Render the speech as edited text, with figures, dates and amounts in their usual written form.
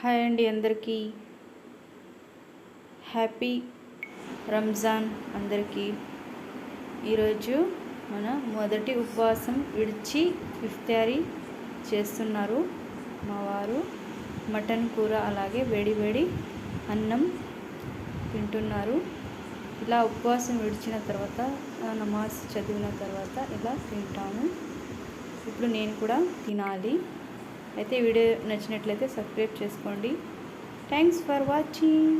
Hi అండి అందరికీ happy Ramzan అందరికీ. ఈరోజు మన మొదటి ఉపవాసం విడిచి ఇఫ్తారీ చేస్తున్నారు మా వారు. మటన్ కూర అలాగే వేడి వేడి అన్నం తింటున్నారు. ఇలా ఉపవాసం విడిచిన తర్వాత నమాజ్ చదివిన తర్వాత ఇలా తింటాము. ఇప్పుడు నేను కూడా తినాలి. అయితే వీడియో నచ్చినట్లయితే సబ్స్క్రైబ్ చేసుకోండి. Thanks for watching.